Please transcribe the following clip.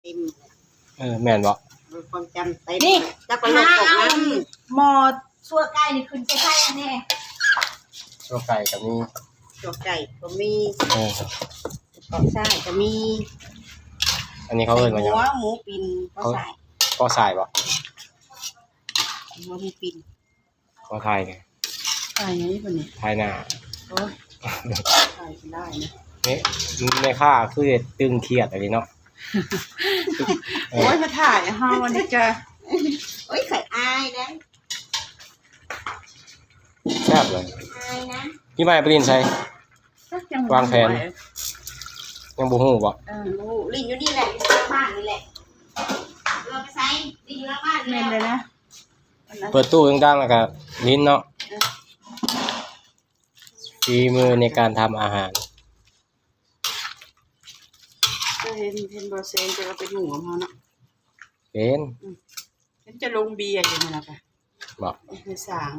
เต็มแม่นบ่ความจำเต็มนี่จักไปลงตกน้หมอชั่วไก่นี่ขึ้นใส่อันนี้ชั่วไก่ก็มีตัวไก่ก็มีเออก็ใช่ก็มี อันนี้เขาเอิ้นว่าหยัง หมูปิ่นก็ใส่ ก็สายบ่ หมูปิ่นก็ทายไง ใส่นี้ป่ะเนี่ย ทายหน้า โอ้ยใส่ได้นะนี่แม่ค้าคือตึงเครียดอันนี้เนาะ โอ้ยมาถ่ายเฮาวันนี้จะโอ้ยไข่อายนะแซ่บเลย อายนะ พี่ไม้ไปลินใส่วางแผนยังบ่ฮู้บ่หมูลินอยู่นี่แหละอยู่หลังบ้านนี่แหละเราไปใส่ลินอยู่หลังบ้านนี่เลยนะเปิดตู้ดังๆแล้วก็ลิ้นเนาะฝีมือในการทำอาหารก็เห็นบอเซนจะเราเป็นหมูของเขาเนาะเป็นฉันจะลงเบียร์อยู่นั่นแหละค่ะบ่ไปสาง